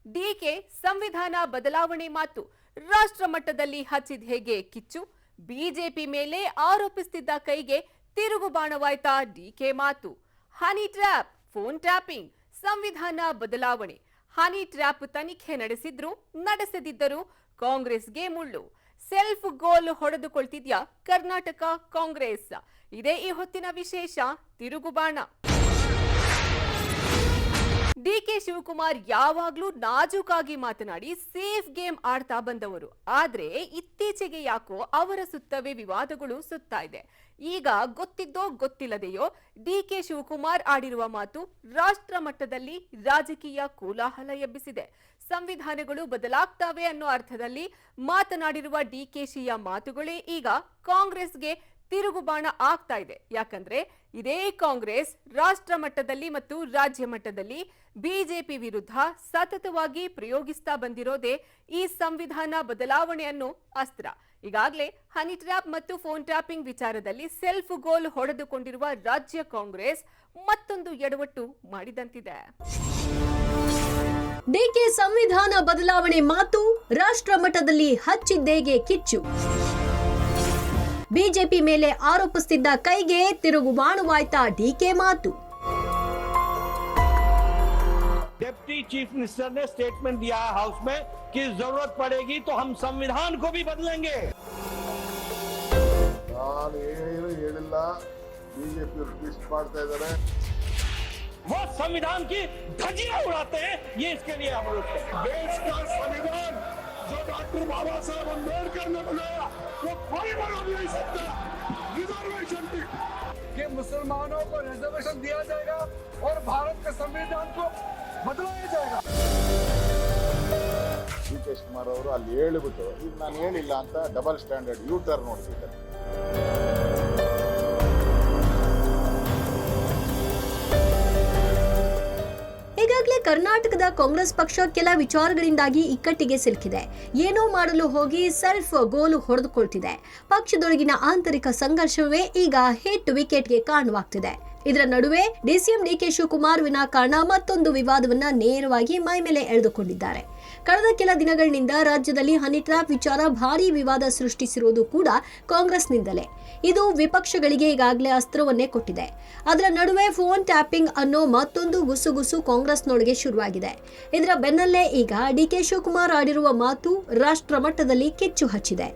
DK ಸಂವಿಧಾನ ಬದಲಾವಣೆ ಮಾತು ರಾಷ್ಟ್ರ ಮಟ್ಟದಲ್ಲಿ ಹಚ್ಚಿದ ಹೇಗೆ ಕಿಚ್ಚು. ಬಿಜೆಪಿ ಮೇಲೆ ಆರೋಪಿಸುತ್ತಿದ್ದ ಕೈಗೆ ತಿರುಗುಬಾಣವಾಯ್ತಾ ಡಿಕೆ ಮಾತು. ಹನಿ ಟ್ರ್ಯಾಪ್, ಫೋನ್ ಟ್ಯಾಪಿಂಗ್, ಸಂವಿಧಾನ ಬದಲಾವಣೆ. ಹನಿ ಟ್ರ್ಯಾಪ್ ತನಿಖೆ ನಡೆಸದಿದ್ದರೂ ಕಾಂಗ್ರೆಸ್ಗೆ ಮುಳ್ಳು. ಸೆಲ್ಫ್ ಗೋಲ್ ಹೊಡೆದುಕೊಳ್ತಿದ್ಯಾ ಕರ್ನಾಟಕ ಕಾಂಗ್ರೆಸ್? ಇದೇ ಈ ಹೊತ್ತಿನ ವಿಶೇಷ ತಿರುಗುಬಾಣ. ಡಿಕೆ ಶಿವಕುಮಾರ್ ಯಾವಾಗ್ಲೂ ನಾಜೂಕಾಗಿ ಮಾತನಾಡಿ ಸೇಫ್ ಗೇಮ್ ಆಡ್ತಾ ಬಂದವರು. ಆದ್ರೆ ಇತ್ತೀಚೆಗೆ ಯಾಕೋ ಅವರ ಸುತ್ತವೇ ವಿವಾದಗಳು ಸುತ್ತಾ ಇದೆ. ಈಗ ಗೊತ್ತಿದ್ದೋ ಗೊತ್ತಿಲ್ಲದೆಯೋ ಡಿಕೆ ಶಿವಕುಮಾರ್ ಆಡಿರುವ ಮಾತು ರಾಷ್ಟ್ರ ಮಟ್ಟದಲ್ಲಿ ರಾಜಕೀಯ ಕೋಲಾಹಲ ಎಬ್ಬಿಸಿದೆ. ಸಂವಿಧಾನಗಳು ಬದಲಾಗ್ತವೆ ಅನ್ನೋ ಅರ್ಥದಲ್ಲಿ ಮಾತನಾಡಿರುವ ಡಿಕೆಶಿಯ ಮಾತುಗಳೇ ಈಗ ಕಾಂಗ್ರೆಸ್ಗೆ ತಿರುಗುಬಾಣ ಆಗ್ತಾ ಇದೆ. ಯಾಕಂದ್ರೆ ಇದೇ ಕಾಂಗ್ರೆಸ್ ರಾಷ್ಟ್ರ ಮಟ್ಟದಲ್ಲಿ ಮತ್ತು ರಾಜ್ಯ ಮಟ್ಟದಲ್ಲಿ ಬಿಜೆಪಿ ವಿರುದ್ಧ ಸತತವಾಗಿ ಪ್ರಯೋಗಿಸ್ತಾ ಬಂದಿರೋದೇ ಈ ಸಂವಿಧಾನ ಬದಲಾವಣೆ ಅನ್ನೋ ಅಸ್ತ್ರ. ಈಗಾಗಲೇ ಹನಿ ಟ್ರ್ಯಾಪ್ ಮತ್ತು ಫೋನ್ ಟ್ಯಾಪಿಂಗ್ ವಿಚಾರದಲ್ಲಿ ಸೆಲ್ಫ್ ಗೋಲ್ ಹೊಡೆದುಕೊಂಡಿರುವ ರಾಜ್ಯ ಕಾಂಗ್ರೆಸ್ ಮತ್ತೊಂದು ಎಡವಟ್ಟು ಮಾಡಿದಂತಿದೆ. ಡಿಕೆ ಸಂವಿಧಾನ ಬದಲಾವಣೆ ಮಾತು ರಾಷ್ಟ್ರ ಮಟ್ಟದಲ್ಲಿ ಹಚ್ಚಿದ್ದೇಗೆ ಕಿಚ್ಚು. ಬಿಜೆಪಿ ಮೇಲೆ ಆರೋಪಿಸುತ್ತಿದ್ದ ಕೈಗೆ ತಿರುಗುಬಾಣವಾಯ್ತಾ ಡಿಕೆ ಮಾತು. डिप्टी चीफ मिनिस्टर ने स्टेटमेंट दिया है हाउस में कि जरूरत पड़ेगी तो हम संविधान को भी बदलेंगे. ನಾನು ಹೇಳಿಲ್ಲ, ಬಿಜೆಪಿ ಟ್ವಿಸ್ಟ್ ಮಾಡ್ತಾ ಇದ್ದಾರೆ. वो संविधान की धज्जियां उड़ाते हैं, ये इसके लिए हम लोग देश का संविधान जो डॉक्टर बाबा साहब अम्बेडकर ने बनाया वो कोई बना नहीं सकता. रिजर्वेशन कि मुसलमानों को रिजर्वेशन दिया जाएगा और भारत के संविधान को बदलाया जाएगा. ಡಿ ಕೆ ಶಿವಕುಮಾರ್ ಅವರು ಅಲ್ಲಿ ಹೇಳಿಬಿಟ್ಟು ಈಗ ನಾನು ಹೇಳಿಲ್ಲ ಅಂತ ಡಬಲ್ ಸ್ಟ್ಯಾಂಡರ್ಡ್ ಯೂ ಟರ್ನ್ ನೋಡ್ತಿದ್ದಾರೆ. ಈಗಾಗಲೇ ಕರ್ನಾಟಕದ ಕಾಂಗ್ರೆಸ್ ಪಕ್ಷ ಕೆಲ ವಿಚಾರಗಳಿಂದಾಗಿ ಇಕ್ಕಟ್ಟಿಗೆ ಸಿಲುಕಿದೆ. ಏನೋ ಮಾಡಲು ಹೋಗಿ ಸೆಲ್ಫ್ ಗೋಲು ಹೊಡೆದುಕೊಳ್ತಿದೆ. ಪಕ್ಷದೊಳಗಿನ ಆಂತರಿಕ ಸಂಘರ್ಷವೇ ಈಗ ಹಿಟ್ ವಿಕೆಟ್ಗೆ ಕಾರಣವಾಗ್ತಿದೆ. ಇದರ ನಡುವೆ ಡಿಸಿಎಂ ಡಿಕೆ ಶಿವಕುಮಾರ್ ವಿನಾಕಾರಣ ಮತ್ತೊಂದು ವಿವಾದವನ್ನ ನೇರವಾಗಿ ಮೈ ಮೇಲೆ ಎಳೆದುಕೊಂಡಿದ್ದಾರೆ. ಕಳೆದ ಕೆಲ ದಿನಗಳಿಂದ ರಾಜ್ಯದಲ್ಲಿ ಹನಿ ಟ್ರ್ಯಾಪ್ ವಿಚಾರ ಭಾರೀ ವಿವಾದ ಸೃಷ್ಟಿಸಿರುವುದು ಕೂಡ ಕಾಂಗ್ರೆಸ್ನಿಂದಲೇ. ಇದು ವಿಪಕ್ಷಗಳಿಗೆ ಈಗಾಗಲೇ ಅಸ್ತ್ರವನ್ನೇ ಕೊಟ್ಟಿದೆ. ಅದರ ನಡುವೆ ಫೋನ್ ಟ್ಯಾಪಿಂಗ್ ಅನ್ನೋ ಮತ್ತೊಂದು ಗುಸುಗುಸು ಕಾಂಗ್ರೆಸ್ನೊಳಗೆ ಶುರುವಾಗಿದೆ. ಇದರ ಬೆನ್ನಲ್ಲೇ ಈಗ ಡಿಕೆ ಶಿವಕುಮಾರ್ ಆಡಿರುವ ಮಾತು ರಾಷ್ಟ್ರ ಮಟ್ಟದಲ್ಲಿ ಕಿಚ್ಚು ಹಚ್ಚಿದೆ.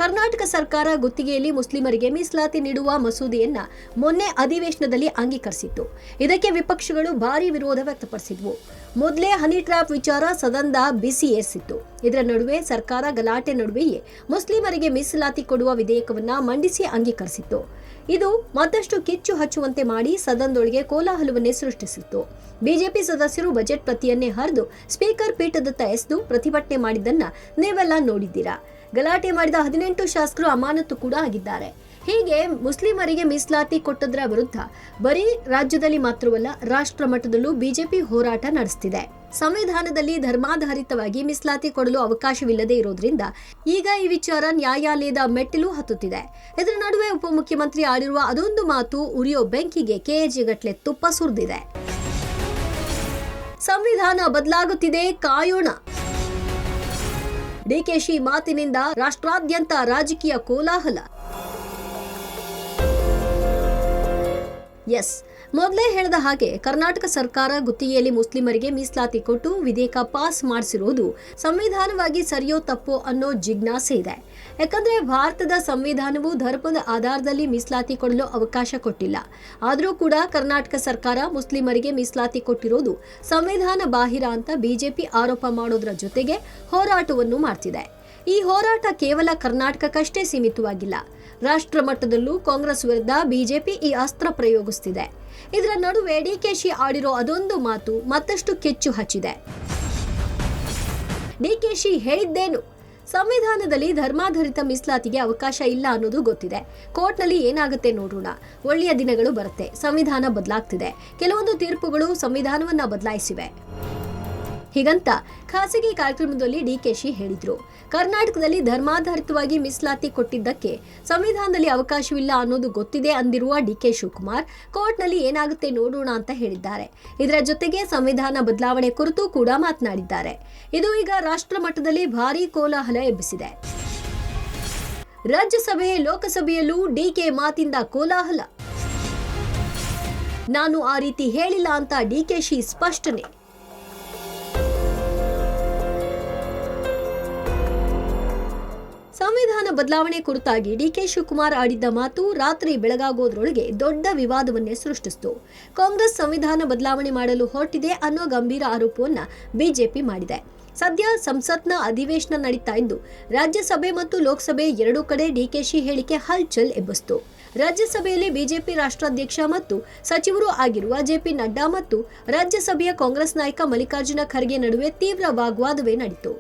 ಕರ್ನಾಟಕ ಸರ್ಕಾರ ಗುತ್ತಿಗೆಯಲ್ಲಿ ಮುಸ್ಲಿಮರಿಗೆ ಮೀಸಲಾತಿ ನೀಡುವ ಮಸೂದೆಯನ್ನ ಮೊನ್ನೆ ಅಧಿವೇಶನದಲ್ಲಿ ಅಂಗೀಕರಿಸಿತ್ತು. ಇದಕ್ಕೆ ವಿಪಕ್ಷಗಳು ಭಾರೀ ವಿರೋಧ ವ್ಯಕ್ತಪಡಿಸಿದ್ವು. ಮೊದಲೇ ಹನಿ ಟ್ರ್ಯಾಪ್ ವಿಚಾರ ಸದನದ ಬಿಸಿ ಏರಿಸಿತ್ತು. ಇದರ ನಡುವೆ ಸರ್ಕಾರ ಗಲಾಟೆ ನಡುವೆಯೇ ಮುಸ್ಲಿಮರಿಗೆ ಮೀಸಲಾತಿ ಕೊಡುವ ವಿಧೇಯಕವನ್ನ ಮಂಡಿಸಿ ಅಂಗೀಕರಿಸಿತ್ತು. ಇದು ಮತ್ತಷ್ಟು ಕಿಚ್ಚು ಹಚ್ಚುವಂತೆ ಮಾಡಿ ಸದನದೊಳಗೆ ಕೋಲಾಹಲವನ್ನೇ ಸೃಷ್ಟಿಸಿತ್ತು. ಬಿಜೆಪಿ ಸದಸ್ಯರು ಬಜೆಟ್ ಪ್ರತಿಯನ್ನೇ ಹರಿದು ಸ್ಪೀಕರ್ ಪೀಠದತ್ತ ಎಸೆದು ಪ್ರತಿಭಟನೆ ಮಾಡಿದ್ದನ್ನ ನೀವೆಲ್ಲ ನೋಡಿದ್ದೀರಾ. ಗಲಾಟೆ ಮಾಡಿದ 18 ಶಾಸಕರು ಅಮಾನತು ಕೂಡ ಆಗಿದ್ದಾರೆ. ಹೀಗೆ ಮುಸ್ಲಿಮರಿಗೆ ಮೀಸಲಾತಿ ಕೊಟ್ಟದರ ವಿರುದ್ಧ ಬರೀ ರಾಜ್ಯದಲ್ಲಿ ಮಾತ್ರವಲ್ಲ ರಾಷ್ಟ್ರ ಮಟ್ಟದಲ್ಲೂ ಬಿಜೆಪಿ ಹೋರಾಟ ನಡೆಸುತ್ತಿದೆ. ಸಂವಿಧಾನದಲ್ಲಿ ಧರ್ಮಾಧಾರಿತವಾಗಿ ಮೀಸಲಾತಿ ಕೊಡಲು ಅವಕಾಶವಿಲ್ಲದೆ ಇರೋದ್ರಿಂದ ಈಗ ಈ ವಿಚಾರ ನ್ಯಾಯಾಲಯದ ಮೆಟ್ಟಿಲು ಹತ್ತುತ್ತಿದೆ. ಇದರ ನಡುವೆ ಉಪಮುಖ್ಯಮಂತ್ರಿ ಆಡಿರುವ ಅದೊಂದು ಮಾತು ಉರಿಯೋ ಬೆಂಕಿಗೆ ಕೆಜಿಗಟ್ಟಲೆ ತುಪ್ಪ ಸುರಿದಿದೆ. ಸಂವಿಧಾನ ಬದಲಾಗುತ್ತಿದೆ, ಕಾಯೋಣ. ಡಿಕೆಶಿ ಮಾತಿನಿಂದ ರಾಷ್ಟ್ರಾದ್ಯಂತ ರಾಜಕೀಯ ಕೋಲಾಹಲ. ಎಸ್, ಮೊದಲೇ ಹೇಳಿದ ಹಾಗೆ ಕರ್ನಾಟಕ ಸರ್ಕಾರ ಗುತ್ತಿಗೆಯಲ್ಲಿ ಮುಸ್ಲಿಮರಿಗೆ ಮೀಸಲಾತಿ ಕೊಟ್ಟು ವಿಧೇಯಕ ಪಾಸ್ ಮಾಡಿಸಿರುವುದು ಸಂವಿಧಾನವಾಗಿ ಸರಿಯೋ ತಪ್ಪೋ ಅನ್ನೋ ಜಿಜ್ಞಾಸೆ ಇದೆ. ಯಾಕಂದ್ರೆ ಭಾರತದ ಸಂವಿಧಾನವು ಧರ್ಮದ ಆಧಾರದಲ್ಲಿ ಮೀಸಲಾತಿ ಕೊಡಲು ಅವಕಾಶ ಕೊಟ್ಟಿಲ್ಲ. ಆದರೂ ಕೂಡ ಕರ್ನಾಟಕ ಸರ್ಕಾರ ಮುಸ್ಲಿಮರಿಗೆ ಮೀಸಲಾತಿ ಕೊಟ್ಟಿರೋದು ಸಂವಿಧಾನ ಬಾಹಿರ ಅಂತ ಬಿಜೆಪಿ ಆರೋಪ ಮಾಡೋದ್ರ ಜೊತೆಗೆ ಹೋರಾಟವನ್ನು ಮಾಡ್ತಿದೆ. ಈ ಹೋರಾಟ ಕೇವಲ ಕರ್ನಾಟಕಕ್ಕಷ್ಟೇ ಸೀಮಿತವಾಗಿಲ್ಲ. ರಾಷ್ಟ್ರ ಮಟ್ಟದಲ್ಲೂ ಕಾಂಗ್ರೆಸ್ ವಿರುದ್ಧ ಬಿಜೆಪಿ ಈ ಅಸ್ತ್ರ ಪ್ರಯೋಗಿಸುತ್ತಿದೆ. ಇದರ ನಡುವೆ ಡಿಕೆಶಿ ಆಡಿರೋ ಅದೊಂದು ಮಾತು ಮತ್ತಷ್ಟು ಕಿಚ್ಚು ಹಚ್ಚಿದೆ. ಡಿಕೆಶಿ ಹೇಳಿದ್ದೇನು? ಸಂವಿಧಾನದಲ್ಲಿ ಧರ್ಮಾಧಾರಿತ ಮೀಸಲಾತಿಗೆ ಅವಕಾಶ ಇಲ್ಲ ಅನ್ನೋದು ಗೊತ್ತಿದೆ. ಕೋರ್ಟ್ನಲ್ಲಿ ಏನಾಗುತ್ತೆ ನೋಡೋಣ. ಒಳ್ಳೆಯ ದಿನಗಳು ಬರುತ್ತೆ. ಸಂವಿಧಾನ ಬದಲಾಗ್ತಿದೆ. ಕೆಲವೊಂದು ತೀರ್ಪುಗಳು ಸಂವಿಧಾನವನ್ನ ಬದಲಾಯಿಸಿವೆ. ಹೀಗಂತ ಖಾಸಗಿ ಕಾರ್ಯಕ್ರಮದಲ್ಲಿ ಡಿಕೆಶಿ ಹೇಳಿದ್ರು. ಕರ್ನಾಟಕದಲ್ಲಿ ಧರ್ಮಾಧಾರಿತವಾಗಿ ಮೀಸಲಾತಿ ಕೊಟ್ಟಿದ್ದಕ್ಕೆ ಸಂವಿಧಾನದಲ್ಲಿ ಅವಕಾಶವಿಲ್ಲ ಅನ್ನೋದು ಗೊತ್ತಿದೆ ಅಂದಿರುವ ಡಿಕೆ ಶಿವಕುಮಾರ್ ಕೋರ್ಟ್ನಲ್ಲಿ ಏನಾಗುತ್ತೆ ನೋಡೋಣ ಅಂತ ಹೇಳಿದ್ದಾರೆ. ಇದರ ಜೊತೆಗೆ ಸಂವಿಧಾನ ಬದಲಾವಣೆ ಕುರಿತು ಕೂಡ ಮಾತನಾಡಿದ್ದಾರೆ. ಇದು ಈಗ ರಾಷ್ಟ್ರ ಮಟ್ಟದಲ್ಲಿ ಭಾರೀ ಕೋಲಾಹಲ ಎಬ್ಬಿಸಿದೆ. ರಾಜ್ಯಸಭೆ ಲೋಕಸಭೆಯಲ್ಲೂ ಡಿಕೆ ಮಾತಿಂದ ಕೋಲಾಹಲ. ನಾನು ಆ ರೀತಿ ಹೇಳಿಲ್ಲ ಅಂತ ಡಿಕೆಶಿ ಸ್ಪಷ್ಟನೆ. ಸಂವಿಧಾನ ಬದಲಾವಣೆ ಕುರಿತಾಗಿ ಡಿಕೆ ಶಿವಕುಮಾರ್ ಆಡಿದ್ದ ಮಾತು ರಾತ್ರಿ ಬೆಳಗಾಗೋದ್ರೊಳಗೆ ದೊಡ್ಡ ವಿವಾದವನ್ನೇ ಸೃಷ್ಟಿಸಿತು. ಕಾಂಗ್ರೆಸ್ ಸಂವಿಧಾನ ಬದಲಾವಣೆ ಮಾಡಲು ಹೊರಟಿದೆ ಅನ್ನೋ ಗಂಭೀರ ಆರೋಪವನ್ನ ಬಿಜೆಪಿ ಮಾಡಿದೆ. ಸದ್ಯ ಸಂಸತ್ನ ಅಧಿವೇಶನ ನಡೀತಾ ಇದ್ದು ರಾಜ್ಯಸಭೆ ಮತ್ತು ಲೋಕಸಭೆ ಎರಡೂ ಕಡೆ ಡಿಕೆಶಿ ಹೇಳಿಕೆ ಹಲ್ಚಲ್ ಎಬ್ಬಿಸಿತು. ರಾಜ್ಯಸಭೆಯಲ್ಲಿ ಬಿಜೆಪಿ ರಾಷ್ಟ್ರಾಧ್ಯಕ್ಷ ಮತ್ತು ಸಚಿವರು ಆಗಿರುವ ಜೆಪಿ ನಡ್ಡಾ ಮತ್ತು ರಾಜ್ಯಸಭೆಯ ಕಾಂಗ್ರೆಸ್ ನಾಯಕ ಮಲ್ಲಿಕಾರ್ಜುನ ಖರ್ಗೆ ನಡುವೆ ತೀವ್ರ ವಾಗ್ವಾದವೇ ನಡೆಯಿತು.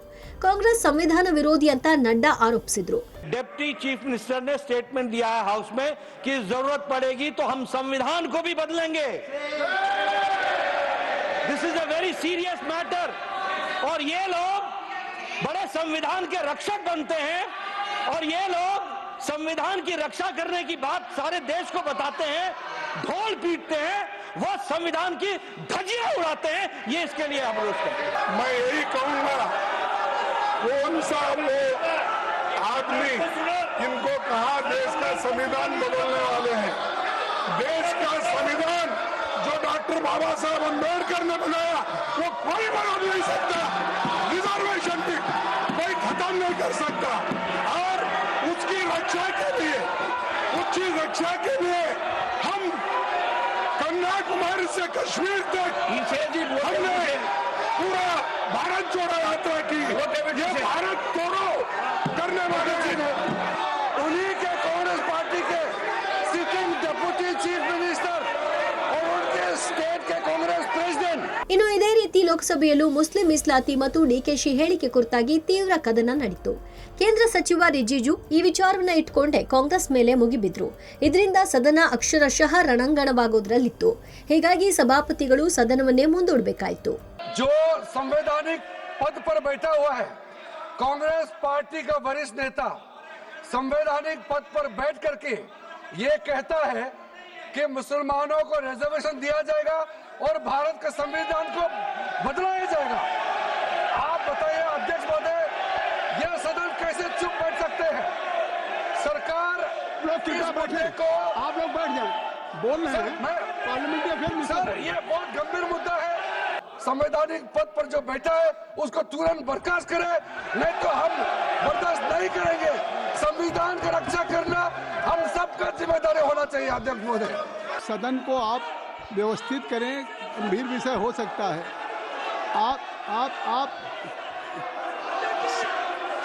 ಕಾಂಗ್ರೆಸ್ ಸಂವಿಧಾನ ವಿರೋಧಿ ಅಂತ ನಡ್ಡಾ ಆರೋಪಿಸಿದ್ರು. डिप्टी चीफ मिनिस्टर ने स्टेटमेंट दिया है हाउस में कि जरूरत पड़ेगी तो हम संविधान को भी बदलेंगे. This is a very serious matter और ये लोग बड़े संविधान के रक्षक बनते हैं और ये लोग संविधान की रक्षा करने की बात सारे देश को बताते हैं, ढोल पीटते हैं, वो संविधान की धज्जियां उड़ाते हैं. ये इसके लिए हम रोक करते हैं. मैं यही कहूंगा, कौन सा वो आदमी जिनको कहा देश का संविधान बदलने वाले हैं. देश का संविधान जो डॉक्टर बाबा साहब अम्बेडकर ने बनाया वो कोई बदल नहीं सकता. रिजर्वेशन भी कोई खत्म नहीं कर सकता और उसकी रक्षा के लिए हम कन्याकुमारी से कश्मीर तक हमने पूरा भारत जोड़ो यात्रा की. ये भारत तोड़ो करने वाले उन्हीं के कांग्रेस पार्टी के सिटिंग डिप्टी चीफ मिनिस्टर और उनके स्टेट के कांग्रेस प्रेसिडेंट. ಇನ್ನು ಇದೇ ರೀತಿ ಲೋಕಸಭೆಯಲ್ಲೂ ಮುಸ್ಲಿಂ ಮೀಸಲಾತಿ ಮತ್ತು ಡಿಕೆಶಿ ಹೇಳಿಕೆ ಕುರಿತಾಗಿ ತೀವ್ರ ಕದನ ನಡೆಯಿತು. ಕೇಂದ್ರ ಸಚಿವ ರಿಜಿಜು ಈ ವಿಚಾರವನ್ನ ಇಟ್ಕೊಂಡೆ ಕಾಂಗ್ರೆಸ್ ಮೇಲೆ ಮುಗಿಬಿದ್ರು. ಇದರಿಂದ ಸದನ ಅಕ್ಷರಶಃ ರಣಾಂಗಣವಾಗೋದ್ರಲ್ಲಿತ್ತು. ಹೀಗಾಗಿ ಸಭಾಪತಿಗಳು ಸದನವನ್ನೇ ಮುಂದೂಡಬೇಕಾಯಿತು. जो संवैधानिक पद पर बैठा हुआ है, कांग्रेस पार्टी का वरिष्ठ नेता संवैधानिक पद पर बैठ करके ये कहता है कि मुसलमानों को रिजर्वेशन दिया जाएगा और भारत के संविधान को बदलाया जाएगा. आप बताइए अध्यक्ष महोदय, यह सदन कैसे चुप बैठ सकते हैं? सरकार इस मुद्दे को आप लोग बैठ जाए, बोल रहे हैं पार्लियामेंट्री अफेयर. सर, ये बहुत गंभीर मुद्दा है. संवैधानिक पद पर जो बैठा है उसको तुरंत बर्खास्त करें, नहीं तो हम बर्दाश्त नहीं करेंगे. संविधान की रक्षा करना हम सबका जिम्मेदारी होना चाहिए. अध्यक्ष महोदय, सदन को आप व्यवस्थित करें, गंभीर विषय हो सकता है. आप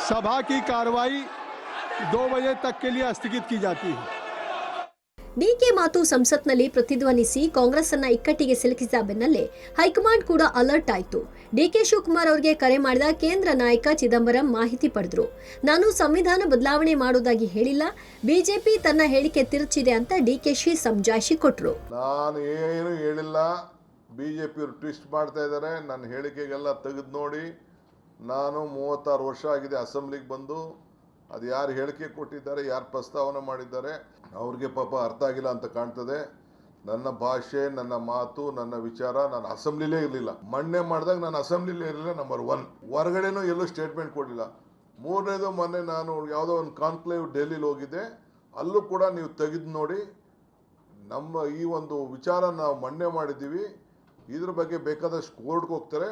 सभा की कार्रवाई 2 बजे तक के लिए स्थगित की जाती है. ಡಿಕೆ ಮಾತು ಸಂಸತ್ನಲ್ಲಿ ಪ್ರತಿಧ್ವನಿಸಿ ಕಾಂಗ್ರೆಸ್ ಅನ್ನ ಇಕ್ಕಟ್ಟಿಗೆ ಸಿಲುಕಿಸಿದ ಬೆನ್ನಲ್ಲೇ ಹೈಕಮಾಂಡ್ ಕೂಡ ಅಲರ್ಟ್ ಆಯಿತು. ಡಿಕೆ ಶಿವಕುಮಾರ್ ಅವರಿಗೆ ಕರೆ ಮಾಡಿದ ಕೇಂದ್ರ ನಾಯಕ ಚಿದಂಬರಂ ಮಾಹಿತಿ ಪಡೆದ್ರು. ನಾನು ಸಂವಿಧಾನ ಬದಲಾವಣೆ ಮಾಡೋದಾಗಿ ಹೇಳಿಲ್ಲ, ಬಿಜೆಪಿ ತನ್ನ ಹೇಳಿಕೆ ತಿರುಚಿದೆ ಅಂತ ಡಿಕೆಶಿ ಸಮಜಾಯಿಷಿ ಕೊಟ್ರು. ನಾನು ಏನು ಹೇಳಿಲ್ಲ, ಬಿಜೆಪಿಯವರು ಟ್ವಿಸ್ಟ್ ಮಾಡ್ತಾ ಇದ್ದಾರೆ. ನನ್ನ ಹೇಳಿಕೆಗೆಲ್ಲ ತೆಗೆದು ನೋಡಿ, ನಾನು 36 ವರ್ಷ ಆಗಿದೆ ಅಸೆಂಬ್ಲಿಗೆ ಬಂದು. ಅದು ಯಾರು ಹೇಳಿಕೆ ಕೊಟ್ಟಿದ್ದಾರೆ, ಯಾರು ಪ್ರಸ್ತಾವನೆ ಮಾಡಿದ್ದಾರೆ ಅವ್ರಿಗೆ ಪಾಪ ಅರ್ಥ ಆಗಿಲ್ಲ ಅಂತ ಕಾಣ್ತದೆ. ನನ್ನ ಭಾಷೆ, ನನ್ನ ಮಾತು, ನನ್ನ ವಿಚಾರ ನಾನು ಅಸೆಂಬ್ಲಿಲೇ ಇರಲಿಲ್ಲ. ಮೊನ್ನೆ ಮಾಡಿದಾಗ ನಾನು ಅಸೆಂಬ್ಲಿಲೇ ಇರಲಿಲ್ಲ. ನಂಬರ್ 1 ಹೊರಗಡೆನೂ ಎಲ್ಲೂ ಸ್ಟೇಟ್ಮೆಂಟ್ ಕೊಡಲಿಲ್ಲ. 3ನೇದು ಮೊನ್ನೆ ನಾನು ಯಾವುದೋ ಒಂದು ಕಾನ್ಕ್ಲೇವ್ ಡೆಲ್ಲಿಲಿ ಹೋಗಿದ್ದೆ, ಅಲ್ಲೂ ಕೂಡ ನೀವು ತೆಗೆದು ನೋಡಿ. ನಮ್ಮ ಈ ಒಂದು ವಿಚಾರ ನಾವು ಮೊನ್ನೆ ಮಾಡಿದ್ದೀವಿ, ಇದ್ರ ಬಗ್ಗೆ ಬೇಕಾದಷ್ಟು ಕೋರ್ಟ್ಗೆ ಹೋಗ್ತಾರೆ.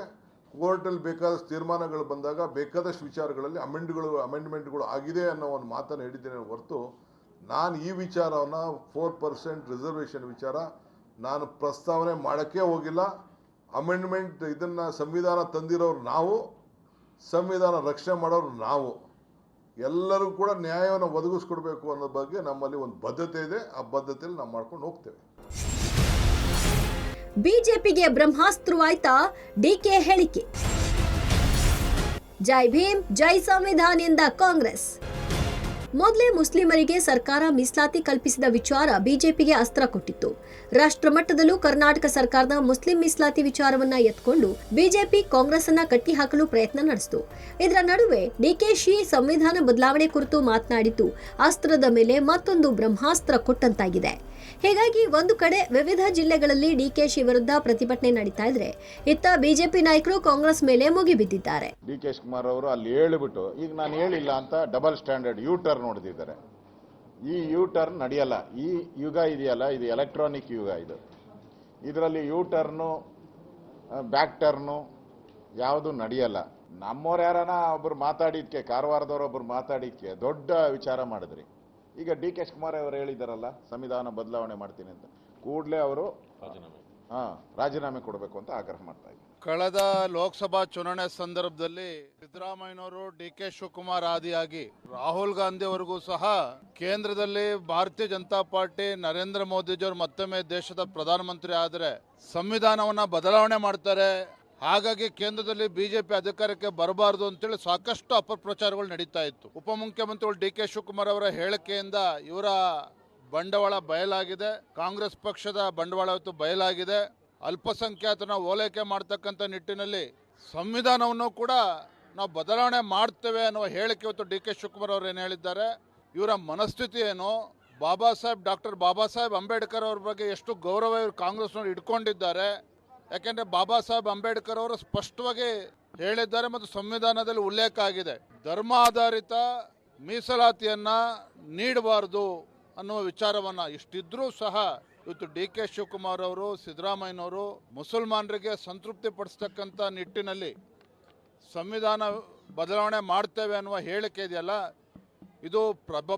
ಕೋರ್ಟಲ್ಲಿ ಬೇಕಾದಷ್ಟು ತೀರ್ಮಾನಗಳು ಬಂದಾಗ ಬೇಕಾದಷ್ಟು ವಿಚಾರಗಳಲ್ಲಿ ಅಮೆಂಡ್ಮೆಂಟ್ಗಳು ಆಗಿದೆ ಅನ್ನೋ ಒಂದು ಮಾತನ್ನು ಹೇಳಿದ್ದೇನೆ ಹೊರತು ನಾನು ಈ ವಿಚಾರವನ್ನು 4% ರಿಸರ್ವೇಷನ್ ವಿಚಾರ ನಾನು ಪ್ರಸ್ತಾವನೆ ಮಾಡೋಕ್ಕೆ ಹೋಗಿಲ್ಲ. ಅಮೆಂಡ್ಮೆಂಟ್ ಇದನ್ನು ಸಂವಿಧಾನ ತಂದಿರೋರು ನಾವು, ಸಂವಿಧಾನ ರಕ್ಷಣೆ ಮಾಡೋರು ನಾವು. ಎಲ್ಲರೂ ಕೂಡ ನ್ಯಾಯವನ್ನು ಒದಗಿಸ್ಕೊಡ್ಬೇಕು ಅನ್ನೋ ಬಗ್ಗೆ ನಮ್ಮಲ್ಲಿ ಒಂದು ಬದ್ಧತೆ ಇದೆ. ಆ ಬದ್ಧತೆಯಲ್ಲಿ ನಾವು ಮಾಡ್ಕೊಂಡು ಹೋಗ್ತೇವೆ. ಬಿಜೆಪಿಗೆ ಬ್ರಹ್ಮಾಸ್ತ್ರವಾಯ್ತಾ ಡಿಕೆ ಹೇಳಿಕೆ. ಜೈ ಭೀಮ್ ಜೈ ಸಂವಿಧಾನ ಎಂದ ಕಾಂಗ್ರೆಸ್. ಮೊದಲೇ ಮುಸ್ಲಿಮರಿಗೆ ಸರ್ಕಾರ ಮೀಸಲಾತಿ ಕಲ್ಪಿಸಿದ ವಿಚಾರ ಬಿಜೆಪಿಗೆ ಅಸ್ತ್ರ ಕೊಟ್ಟಿತ್ತು. ರಾಷ್ಟ್ರ ಮಟ್ಟದಲ್ಲೂ ಕರ್ನಾಟಕ ಸರ್ಕಾರದ ಮುಸ್ಲಿಂ ಮೀಸಲಾತಿ ವಿಚಾರವನ್ನ ಎತ್ಕೊಂಡು ಬಿಜೆಪಿ ಕಾಂಗ್ರೆಸ್ ಅನ್ನ ಕಟ್ಟಿಹಾಕಲು ಪ್ರಯತ್ನ ನಡೆಸಿತು. ಇದರ ನಡುವೆ ಡಿಕೆಶಿ ಸಂವಿಧಾನ ಬದಲಾವಣೆ ಕುರಿತು ಮಾತನಾಡಿದ್ದು ಅಸ್ತ್ರದ ಮೇಲೆ ಮತ್ತೊಂದು ಬ್ರಹ್ಮಾಸ್ತ್ರ ಕೊಟ್ಟಂತಾಗಿದೆ. ಹೀಗಾಗಿ ಒಂದು ಕಡೆ ವಿವಿಧ ಜಿಲ್ಲೆಗಳಲ್ಲಿ ಡಿಕೆಶಿ ವಿರುದ್ಧ ಪ್ರತಿಭಟನೆ ನಡೀತಾ ಇದ್ರೆ, ಇತ್ತ ಬಿಜೆಪಿ ನಾಯಕರು ಕಾಂಗ್ರೆಸ್ ಮೇಲೆ ಮುಗಿಬಿದ್ದಿದ್ದಾರೆ. ಡಿಕೆ ಶಿವಕುಮಾರ್ ಅವರು ಅಲ್ಲಿ ಹೇಳಿಬಿಟ್ಟು ಈಗ ನಾನು ಹೇಳಿಲ್ಲ ಅಂತ ಡಬಲ್ ಸ್ಟ್ಯಾಂಡರ್ಡ್ ಯೂ ಟರ್ನ್ ಹೊಡೆದಿದ್ದಾರೆ. ಈ ಯೂ ಟರ್ನ್ ನಡೆಯಲ್ಲ. ಈ ಯುಗ ಇದೆಯಲ್ಲ, ಇದು ಎಲೆಕ್ಟ್ರಾನಿಕ್ ಯುಗ. ಇದರಲ್ಲಿ ಯೂ ಟರ್ನು ಬ್ಯಾಕ್ ಟರ್ನು ಯಾವುದು ನಡೆಯಲ್ಲ. ನಮ್ಮವ್ರು ಯಾರನ ಒಬ್ರು ಮಾತಾಡಿದ್ಕೆ, ಕಾರವಾರದವ್ರು ಒಬ್ರು ಮಾತಾಡಿದ್ಕೆ ದೊಡ್ಡ ವಿಚಾರ ಮಾಡಿದ್ರಿ. ಈಗ ಡಿ ಕೆ ಶಿವಕುಮಾರ್ ಅವರು ಹೇಳಿದಾರಲ್ಲ ಸಂವಿಧಾನ ಬದಲಾವಣೆ ಮಾಡ್ತೀನಿ ಅಂತ, ಕೂಡಲೇ ಅವರು ರಾಜೀನಾಮೆ ಕೊಡಬೇಕು ಅಂತ ಆಗ್ರಹ ಮಾಡ್ತಾ ಇದ್ದಾರೆ. ಕಳೆದ ಲೋಕಸಭಾ ಚುನಾವಣೆ ಸಂದರ್ಭದಲ್ಲಿ ಸಿದ್ದರಾಮಯ್ಯನವರು ಡಿ ಕೆ ಶಿವಕುಮಾರ್ ಆದಿಯಾಗಿ ರಾಹುಲ್ ಗಾಂಧಿ ಅವರಿಗೂ ಸಹ ಕೇಂದ್ರದಲ್ಲಿ ಭಾರತೀಯ ಜನತಾ ಪಾರ್ಟಿ ನರೇಂದ್ರ ಮೋದಿಜಿಯವರು ಮತ್ತೊಮ್ಮೆ ದೇಶದ ಪ್ರಧಾನಮಂತ್ರಿ ಆದರೆ ಸಂವಿಧಾನವನ್ನ ಬದಲಾವಣೆ ಮಾಡ್ತಾರೆ, ಹಾಗಾಗಿ ಕೇಂದ್ರದಲ್ಲಿ ಬಿಜೆಪಿ ಅಧಿಕಾರಕ್ಕೆ ಬರಬಾರದು ಅಂತೇಳಿ ಸಾಕಷ್ಟು ಅಪಪ್ರಚಾರಗಳು ನಡೀತಾ ಇತ್ತು. ಉಪಮುಖ್ಯಮಂತ್ರಿಗಳು ಡಿ ಕೆ ಶಿವಕುಮಾರ್ ಅವರ ಹೇಳಿಕೆಯಿಂದ ಇವರ ಬಂಡವಾಳ ಬಯಲಾಗಿದೆ. ಕಾಂಗ್ರೆಸ್ ಪಕ್ಷದ ಬಂಡವಾಳ ಇವತ್ತು ಬಯಲಾಗಿದೆ. ಅಲ್ಪಸಂಖ್ಯಾತನ ಓಲೈಕೆ ಮಾಡ್ತಕ್ಕಂಥ ನಿಟ್ಟಿನಲ್ಲಿ ಸಂವಿಧಾನವನ್ನು ಕೂಡ ನಾವು ಬದಲಾವಣೆ ಮಾಡ್ತೇವೆ ಅನ್ನುವ ಹೇಳಿಕೆ ಇವತ್ತು ಡಿ ಕೆ ಶಿವಕುಮಾರ್ ಅವರು ಏನು ಹೇಳಿದ್ದಾರೆ. ಇವರ ಮನಸ್ಥಿತಿ ಏನು, ಡಾಕ್ಟರ್ ಬಾಬಾ ಸಾಹೇಬ್ ಅಂಬೇಡ್ಕರ್ ಅವ್ರ ಬಗ್ಗೆ ಎಷ್ಟು ಗೌರವ ಇವರು ಕಾಂಗ್ರೆಸ್ನವರು ಇಟ್ಕೊಂಡಿದ್ದಾರೆ. ಯಾಕೆಂದ್ರೆ ಬಾಬಾ ಸಾಹೇಬ್ ಅಂಬೇಡ್ಕರ್ ಅವರು ಸ್ಪಷ್ಟವಾಗಿ ಹೇಳಿದ್ದಾರೆ ಮತ್ತು ಸಂವಿಧಾನದಲ್ಲಿ ಉಲ್ಲೇಖ ಆಗಿದೆ, ಧರ್ಮ ಆಧಾರಿತ ಮೀಸಲಾತಿಯನ್ನ ನೀಡಬಾರದು ಅನ್ನುವ ವಿಚಾರವನ್ನ. ಇಷ್ಟಿದ್ರೂ ಸಹ ಇವತ್ತು ಡಿ ಕೆ ಶಿವಕುಮಾರ್ ಅವರು, ಸಿದ್ದರಾಮಯ್ಯನವರು ಮುಸಲ್ಮಾನರಿಗೆ ಸಂತೃಪ್ತಿ ಪಡಿಸ್ತಕ್ಕಂಥ ನಿಟ್ಟಿನಲ್ಲಿ ಸಂವಿಧಾನ ಬದಲಾವಣೆ ಮಾಡ್ತೇವೆ ಅನ್ನುವ ಹೇಳಿಕೆ ಇದೆಯಲ್ಲ, ಇದು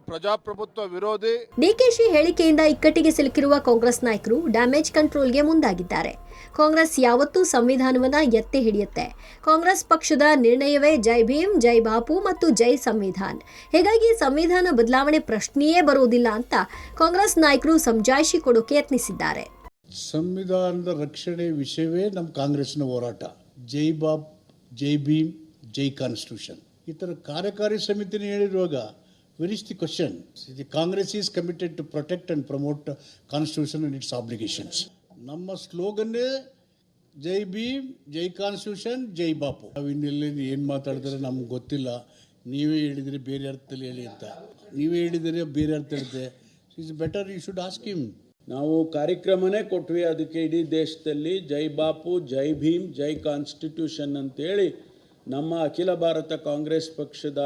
ಪ್ರಜಾಪ್ರಭುತ್ವ ವಿರೋಧಿ. ಡಿಕೆಶಿ ಹೇಳಿಕೆಯಿಂದ ಇಕ್ಕಟ್ಟಿಗೆ ಸಿಲುಕಿರುವ ಕಾಂಗ್ರೆಸ್ ನಾಯಕರು ಡ್ಯಾಮೇಜ್ ಕಂಟ್ರೋಲ್ಗೆ ಮುಂದಾಗಿದ್ದಾರೆ. ಕಾಂಗ್ರೆಸ್ ಯಾವತ್ತೂ ಸಂವಿಧಾನವನ್ನ ಎತ್ತಿ ಹಿಡಿಯುತ್ತೆ. ಕಾಂಗ್ರೆಸ್ ಪಕ್ಷದ ನಿರ್ಣಯವೇ ಜೈ ಭೀಮ್, ಜೈ ಬಾಪು ಮತ್ತು ಜೈ ಸಂವಿಧಾನ್. ಹೀಗಾಗಿ ಸಂವಿಧಾನ ಬದಲಾವಣೆ ಪ್ರಶ್ನೆಯೇ ಬರುವುದಿಲ್ಲ ಅಂತ ಕಾಂಗ್ರೆಸ್ ನಾಯಕರು ಸಮಜಾಯಿಷಿ ಕೊಡೋಕೆ ಯತ್ನಿಸಿದ್ದಾರೆ. ಸಂವಿಧಾನದ ರಕ್ಷಣೆ ವಿಷಯವೇ ನಮ್ಮ ಕಾಂಗ್ರೆಸ್ನ ಹೋರಾಟ. ಜೈ ಬಾಪ್, ಜೈ ಭೀಮ್, ಜೈ ಕಾನ್ಸ್ಟಿಟ್ಯೂಷನ್. ಈ ಥರ ಕಾರ್ಯಕಾರಿ ಸಮಿತಿನ ಹೇಳಿರುವಾಗ where is the question? The Congress is committed to protect and promote Constitution and its obligations. ನಮ್ಮ ಸ್ಲೋಗನ್ನೇ ಜೈ ಭೀಮ್, ಜೈ ಕಾನ್ಸ್ಟಿಟ್ಯೂಷನ್, ಜೈ ಬಾಪು. ಇನ್ನೆಲ್ಲಿ ಏನು ಮಾತಾಡಿದ್ರೆ ನಮ್ಗೆ ಗೊತ್ತಿಲ್ಲ. ನೀವೇ ಹೇಳಿದರೆ ಬೇರೆ ಅರ್ಥದಲ್ಲಿ ಹೇಳಿ ಅಂತ. ನೀವೇ ಹೇಳಿದರೆ ಬೇರೆ ಅರ್ಥ ಇರುತ್ತೆ. It's better you should ask him. ನಾವು ಕಾರ್ಯಕ್ರಮನೇ ಕೊಟ್ವಿ ಅದಕ್ಕೆ ಇಡೀ ದೇಶದಲ್ಲಿ. ಜೈ ಬಾಪು, ಜೈ ಭೀಮ್, ಜೈ ಕಾನ್ಸ್ಟಿಟ್ಯೂಷನ್ ಅಂತೇಳಿ ನಮ್ಮ ಅಖಿಲ ಭಾರತ ಕಾಂಗ್ರೆಸ್ ಪಕ್ಷದ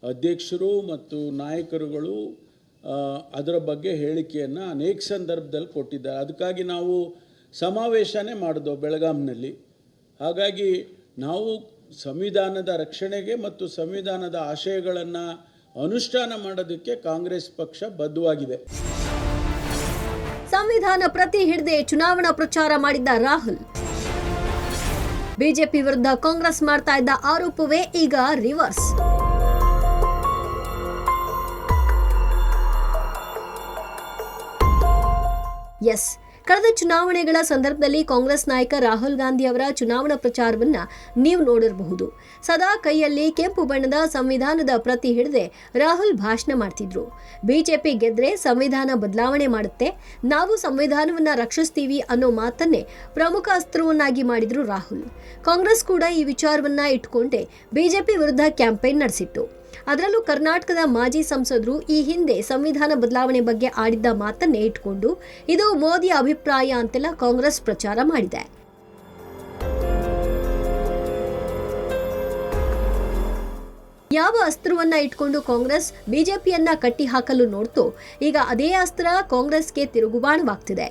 ಅಧ್ಯಕ್ಷರು ಮತ್ತು ನಾಯಕರುಗಳು ಅದರ ಬಗ್ಗೆ ಹೇಳಿಕೆಯನ್ನು ಅನೇಕ ಸಂದರ್ಭದಲ್ಲಿ ಕೊಟ್ಟಿದ್ದಾರೆ. ಅದಕ್ಕಾಗಿ ನಾವು ಸಮಾವೇಶನೇ ಮಾಡಿದೋ ಬೆಳಗಾಂನಲ್ಲಿ. ಹಾಗಾಗಿ ನಾವು ಸಂವಿಧಾನದ ರಕ್ಷಣೆಗೆ ಮತ್ತು ಸಂವಿಧಾನದ ಆಶಯಗಳನ್ನು ಅನುಷ್ಠಾನ ಮಾಡೋದಕ್ಕೆ ಕಾಂಗ್ರೆಸ್ ಪಕ್ಷ ಬದ್ಧವಾಗಿದೆ. ಸಂವಿಧಾನ ಪ್ರತಿ ಹಿಡಿದೇ ಚುನಾವಣಾ ಪ್ರಚಾರ ಮಾಡಿದ್ದ ರಾಹುಲ್ ಬಿಜೆಪಿ ವಿರುದ್ಧ ಕಾಂಗ್ರೆಸ್ ಮಾಡ್ತಾ ಇದ್ದ ಆರೋಪವೇ ಈಗ ರಿವರ್ಸ್. ಎಸ್, ಕಳೆದ ಚುನಾವಣೆಗಳ ಸಂದರ್ಭದಲ್ಲಿ ಕಾಂಗ್ರೆಸ್ ನಾಯಕ ರಾಹುಲ್ ಗಾಂಧಿ ಅವರ ಚುನಾವಣಾ ಪ್ರಚಾರವನ್ನ ನೀವು ನೋಡಿರಬಹುದು. ಸದಾ ಕೈಯಲ್ಲಿ ಕೆಂಪು ಬಣ್ಣದ ಸಂವಿಧಾನದ ಪ್ರತಿ ಹಿಡಿದೇ ರಾಹುಲ್ ಭಾಷಣ ಮಾಡ್ತಿದ್ರು. ಬಿಜೆಪಿ ಗೆದ್ರೆ ಸಂವಿಧಾನ ಬದಲಾವಣೆ ಮಾಡುತ್ತೆ, ನಾವು ಸಂವಿಧಾನವನ್ನ ರಕ್ಷಿಸ್ತೀವಿ ಅನ್ನೋ ಮಾತನ್ನೇ ಪ್ರಮುಖ ಅಸ್ತ್ರವನ್ನಾಗಿ ಮಾಡಿದ್ರು ರಾಹುಲ್. ಕಾಂಗ್ರೆಸ್ ಕೂಡ ಈ ವಿಚಾರವನ್ನ ಇಟ್ಕೊಂಡೇ ಬಿಜೆಪಿ ವಿರುದ್ಧ ಕ್ಯಾಂಪೇನ್ ನಡೆಸಿತ್ತು. ಅದರಲ್ಲೂ ಕರ್ನಾಟಕದ ಮಾಜಿ ಸಂಸದರು ಈ ಹಿಂದೆ ಸಂವಿಧಾನ ಬದಲಾವಣೆ ಬಗ್ಗೆ ಆಡಿದ್ದ ಮಾತನ್ನೇ ಇಟ್ಕೊಂಡು ಇದು ಮೋದಿ ಅಭಿಪ್ರಾಯ ಅಂತೆಲ್ಲ ಕಾಂಗ್ರೆಸ್ ಪ್ರಚಾರ ಮಾಡಿದೆ. ಯಾವ ಅಸ್ತ್ರವನ್ನ ಇಟ್ಕೊಂಡು ಕಾಂಗ್ರೆಸ್ ಬಿಜೆಪಿಯನ್ನ ಕಟ್ಟಿ ಹಾಕಲು ನೋಡ್ತೋ, ಈಗ ಅದೇ ಅಸ್ತ್ರ ಕಾಂಗ್ರೆಸ್ಗೆ ತಿರುಗುಬಾಣವಾಗ್ತಿದೆ.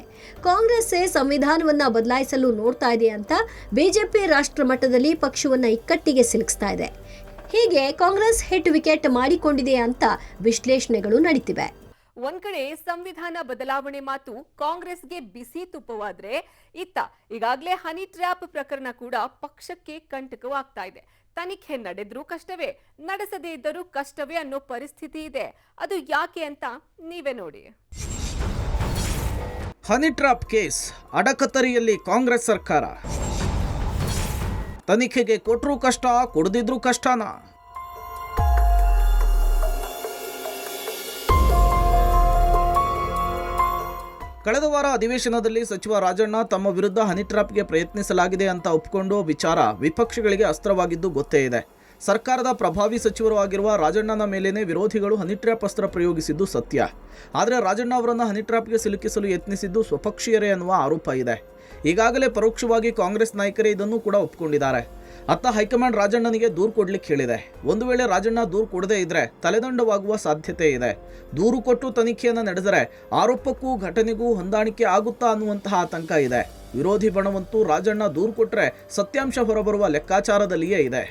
ಕಾಂಗ್ರೆಸ್ಸೇ ಸಂವಿಧಾನವನ್ನ ಬದಲಾಯಿಸಲು ನೋಡ್ತಾ ಇದೆ ಅಂತ ಬಿಜೆಪಿ ರಾಷ್ಟ್ರ ಮಟ್ಟದಲ್ಲಿ ಪಕ್ಷವನ್ನ ಇಕ್ಕಟ್ಟಿಗೆ ಸಿಲುಕಿಸ್ತಾ ಇದೆ. ಹೀಗೆ ಕಾಂಗ್ರೆಸ್ ಹಿಟ್ ವಿಕೆಟ್ ಮಾಡಿಕೊಂಡಿದೆ ಅಂತ ವಿಶ್ಲೇಷಣೆಗಳು ನಡೀತಿವೆ. ಒಂದ್ ಕಡೆ ಸಂವಿಧಾನ ಬದಲಾವಣೆ ಮಾತು ಕಾಂಗ್ರೆಸ್ಗೆ ಬಿಸಿ ತುಪ್ಪವಾದ್ರೆ, ಇತ್ತ ಈಗಾಗಲೇ ಹನಿ ಟ್ರ್ಯಾಪ್ ಪ್ರಕರಣ ಕೂಡ ಪಕ್ಷಕ್ಕೆ ಕಂಟಕವಾಗ್ತಾ ಇದೆ. ತನಿಖೆ ನಡೆದ್ರೂ ಕಷ್ಟವೇ, ನಡೆಸದೇ ಇದ್ದರೂ ಕಷ್ಟವೇ ಅನ್ನೋ ಪರಿಸ್ಥಿತಿ ಇದೆ. ಅದು ಯಾಕೆ ಅಂತ ನೀವೇ ನೋಡಿ. ಹನಿ ಟ್ರ್ಯಾಪ್ ಕೇಸ್ ಅಡಕತರಿಯಲ್ಲಿ ಕಾಂಗ್ರೆಸ್ ಸರ್ಕಾರ. ತನಿಖೆಗೆ ಕೊಟ್ರೂ ಕಷ್ಟ, ಕೊಡದಿದ್ರೂ ಕಷ್ಟನಾ? ಕಳೆದ ವಾರ ಅಧಿವೇಶನದಲ್ಲಿ ಸಚಿವ ರಾಜಣ್ಣ ತಮ್ಮ ವಿರುದ್ಧ ಹನಿ ಟ್ರ್ಯಾಪ್ಗೆ ಪ್ರಯತ್ನಿಸಲಾಗಿದೆ ಅಂತ ಒಪ್ಪಿಕೊಂಡು ವಿಚಾರ ವಿಪಕ್ಷಗಳಿಗೆ ಅಸ್ತ್ರವಾಗಿದ್ದು ಗೊತ್ತೇ ಇದೆ. ಸರ್ಕಾರದ ಪ್ರಭಾವಿ ಸಚಿವರು ಆಗಿರುವ ರಾಜಣ್ಣನ ಮೇಲೇನೆ ವಿರೋಧಿಗಳು ಹನಿ ಟ್ರ್ಯಾಪ್ ಅಸ್ತ್ರ ಪ್ರಯೋಗಿಸಿದ್ದು ಸತ್ಯ. ಆದರೆ ರಾಜಣ್ಣ ಅವರನ್ನು ಹನಿ ಟ್ರ್ಯಾಪ್ಗೆ ಸಿಲುಕಿಸಲು ಯತ್ನಿಸಿದ್ದು ಸ್ವಪಕ್ಷೀಯರೇ ಅನ್ನುವ ಆರೋಪ ಇದೆ. ಈಗಾಗಲೇ ಪರೋಕ್ಷವಾಗಿ ಕಾಂಗ್ರೆಸ್ ನಾಯಕರೇ ಇದನ್ನು ಕೂಡ ಒಪ್ಪಿಕೊಂಡಿದ್ದಾರೆ. ಅತ್ತ ಹೈಕಮಾಂಡ್ ರಾಜಣ್ಣನಿಗೆ ದೂರು ಕೊಡ್ಲಿಕ್ಕೆ ಹೇಳಿದೆ. ಒಂದು ವೇಳೆ ರಾಜಣ್ಣ ದೂರು ಕೊಡದೇ ಇದ್ರೆ ತಲೆದಂಡವಾಗುವ ಸಾಧ್ಯತೆ ಇದೆ. ದೂರು ಕೊಟ್ಟು ತನಿಖೆಯನ್ನು ನಡೆದರೆ ಆರೋಪಕ್ಕೂ ಘಟನೆಗೂ ಹೊಂದಾಣಿಕೆ ಆಗುತ್ತಾ ಅನ್ನುವಂತಹ ಆತಂಕ ಇದೆ. ವಿರೋಧಿ ಬಣವಂತೂ ರಾಜಣ್ಣ ದೂರು ಕೊಟ್ಟರೆ ಸತ್ಯಾಂಶ ಹೊರಬರುವ ಲೆಕ್ಕಾಚಾರದಲ್ಲಿಯೇ ಇದೆ.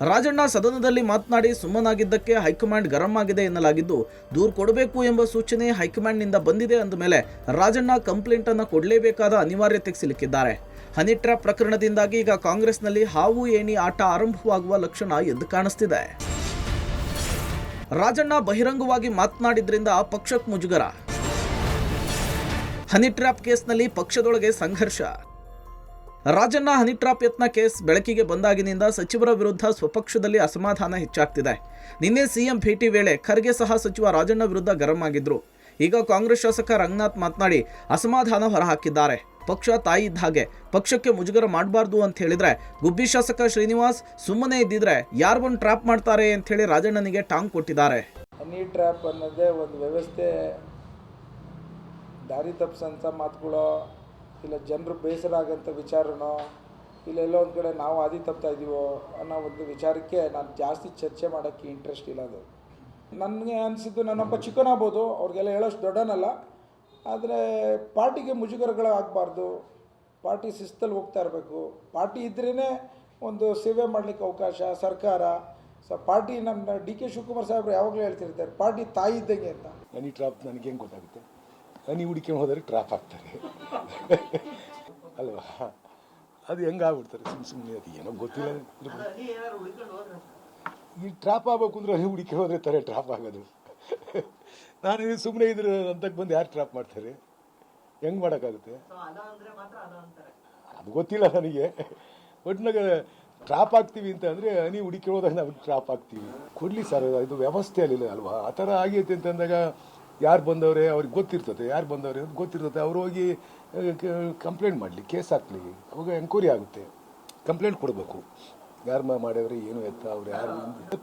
ರಾಜಣ್ಣ ಸದನದಲ್ಲಿ ಮಾತನಾಡಿ ಸುಮ್ಮನಾಗಿದ್ದಕ್ಕೆ ಹೈಕಮಾಂಡ್ ಗರಂ ಆಗಿದೆ ಎನ್ನಲಾಗಿದ್ದು, ದೂರು ಕೊಡಬೇಕು ಎಂಬ ಸೂಚನೆ ಹೈಕಮಾಂಡ್ನಿಂದ ಬಂದಿದೆ ಅಂದ ಮೇಲೆ ರಾಜಣ್ಣ ಕಂಪ್ಲೇಂಟ್ ಅನ್ನು ಕೊಡಲೇಬೇಕಾದ ಅನಿವಾರ್ಯತೆಗೆ ಸಿಲುಕಿದ್ದಾರೆ. ಹನಿ ಟ್ರ್ಯಾಪ್ ಪ್ರಕರಣದಿಂದಾಗಿ ಈಗ ಕಾಂಗ್ರೆಸ್ನಲ್ಲಿ ಹಾವು ಏಣಿ ಆಟ ಆರಂಭವಾಗುವ ಲಕ್ಷಣ ಎದ್ದು ಕಾಣಿಸ್ತಿದೆ. ರಾಜಣ್ಣ ಬಹಿರಂಗವಾಗಿ ಮಾತನಾಡಿದ್ರಿಂದ ಪಕ್ಷಕ್ಕೆ ಮುಜುಗರ. ಹನಿ ಟ್ರ್ಯಾಪ್ ಕೇಸ್ನಲ್ಲಿ ಪಕ್ಷದೊಳಗೆ ಸಂಘರ್ಷ. ರಾಜಣ್ಣ ಹನಿ ಟ್ರ್ಯಾಪ್ ಯತ್ನ ಕೇಸ್ ಬೆಳಕಿಗೆ ಬಂದಾಗಿನಿಂದ ಸಚಿವರ ವಿರುದ್ಧ ಸ್ವಪಕ್ಷದಲ್ಲಿ ಅಸಮಾಧಾನ ಹೆಚ್ಚಾಗ್ತಿದೆ. ನಿನ್ನೆ ಸಿಎಂ ಭೇಟಿ ವೇಳೆ ಖರ್ಗೆ ಸಹ ಸಚಿವ ರಾಜಣ್ಣ ವಿರುದ್ಧ ಗರಂ ಆಗಿದ್ರು. ಈಗ ಕಾಂಗ್ರೆಸ್ ಶಾಸಕ ರಂಗನಾಥ್ ಮಾತನಾಡಿ ಅಸಮಾಧಾನ ಹೊರಹಾಕಿದ್ದಾರೆ. ಪಕ್ಷ ತಾಯಿ ಇದ್ದ ಹಾಗೆ, ಪಕ್ಷಕ್ಕೆ ಮುಜುಗರ ಮಾಡಬಾರ್ದು ಅಂತ ಹೇಳಿದ್ರೆ ಗುಬ್ಬಿ ಶಾಸಕ ಶ್ರೀನಿವಾಸ್ ಸುಮ್ಮನೆ ಇದ್ದಿದ್ರೆ ಯಾರು ಒಂದು ಟ್ರ್ಯಾಪ್ ಮಾಡ್ತಾರೆ ಅಂತ ಹೇಳಿ ರಾಜಣ್ಣನಿಗೆ ಟಾಂಗ್ ಕೊಟ್ಟಿದ್ದಾರೆ. ಹನಿ ಟ್ರ್ಯಾಪ್ ಅನ್ನೋದೇ ಒಂದು ವ್ಯವಸ್ಥೆ ದಾರಿ ತಪ್ಪಿಸಂಥ ಮಾತುಗಳೋ ಇಲ್ಲ ಜನರು ಬೇಸರ ಆಗೋಂಥ ವಿಚಾರನೋ ಇಲ್ಲ ಎಲ್ಲೋ ಒಂದು ಕಡೆ ನಾವು ಹಾದಿ ತಪ್ತಾ ಇದ್ದೀವೋ ಅನ್ನೋ ಒಂದು ವಿಚಾರಕ್ಕೆ ನಾನು ಜಾಸ್ತಿ ಚರ್ಚೆ ಮಾಡೋಕ್ಕೆ ಇಂಟ್ರೆಸ್ಟ್ ಇಲ್ಲ. ಅದು ನನಗೆ ಅನಿಸಿದ್ದು ನಾನೊಬ್ಬ ಚಿಕ್ಕನಾಗ್ಬೋದು, ಅವ್ರಿಗೆಲ್ಲ ಹೇಳೋಷ್ಟು ದೊಡ್ಡನಲ್ಲ. ಆದರೆ ಪಾರ್ಟಿಗೆ ಮುಜುಗರಗಳಾಗಬಾರ್ದು, ಪಾರ್ಟಿ ಶಿಸ್ತಲ್ಲಿ ಹೋಗ್ತಾ ಇರಬೇಕು. ಪಾರ್ಟಿ ಇದ್ರೇ ಒಂದು ಸೇವೆ ಮಾಡಲಿಕ್ಕೆ ಅವಕಾಶ. ಸರ್ಕಾರ ಪಾರ್ಟಿ ನಮ್ಮ ಡಿ.ಕೆ. ಶಿವಕುಮಾರ್ ಸಾಹೇಬ್ರು ಯಾವಾಗಲೂ ಹೇಳ್ತಿರ್ತಾರೆ ಪಾರ್ಟಿ ತಾಯಿ ಇದ್ದಂಗೆ ಅಂತ. ಹನಿ ಟ್ರಾಪ್ ನನಗೆ ಹೆಂಗೆ ಗೊತ್ತಾಗುತ್ತೆ? ಹನಿ ಹುಡುಕಿ ಹೋದರೆ ಟ್ರಾಪ್ ಆಗ್ತಾರೆ ಅಲ್ವಾ? ಅದು ಹೆಂಗೆ ಆಗ್ಬಿಡ್ತಾರೆ ಸುಮ್ಮನೆ. ಅದು ಏನೋ ಗೊತ್ತಿಲ್ಲ. ಈ ಟ್ರಾಪ್ ಆಗಬೇಕು ಅಂದ್ರೆ ಹನಿ ಹುಡುಕಿ ಹೋದರೆ ತಾರೆ ಟ್ರಾಪ್ ಆಗೋದು. ನಾನು ಸುಮ್ಮನೆ ಇದ್ರೆ ಅಂತಕ್ಕೆ ಬಂದು ಯಾರು ಟ್ರಾಪ್ ಮಾಡ್ತಾರೆ? ಹೆಂಗೆ ಮಾಡೋಕ್ಕಾಗುತ್ತೆ? ಅದು ಗೊತ್ತಿಲ್ಲ ನನಗೆ. ಒಟ್ಟಿನಾಗ ಟ್ರಾಪ್ ಆಗ್ತೀವಿ ಅಂತ ಅಂದರೆ ಹನಿ ಹುಡುಕಿ ಹೋದಾಗ ನಾವು ಟ್ರಾಪ್ ಆಗ್ತೀವಿ. ಕೊಡಲಿ ಸರ್, ಇದು ವ್ಯವಸ್ಥೆಯಲ್ಲಿಲ್ಲ ಅಲ್ವಾ? ಆ ಥರ ಆಗೈತೆ ಅಂತಂದಾಗ ಯಾರು ಬಂದವ್ರೆ ಅವ್ರಿಗೆ ಗೊತ್ತಿರ್ತದೆ, ಯಾರು ಬಂದವ್ರೆ ಅಂತ ಗೊತ್ತಿರ್ತದೆ. ಅವ್ರು ಹೋಗಿ ಕಂಪ್ಲೇಂಟ್ ಮಾಡಲಿ, ಕೇಸ್ ಹಾಕ್ಲಿ, ಅವಾಗ ಎಂಕ್ವೈರಿ ಆಗುತ್ತೆ. ಕಂಪ್ಲೇಂಟ್ ಕೊಡಬೇಕು, ಯಾರು ಮಾಡಿದ್ರೆ ಏನು ಎತ್ತ ಅವ್ರು ಯಾರು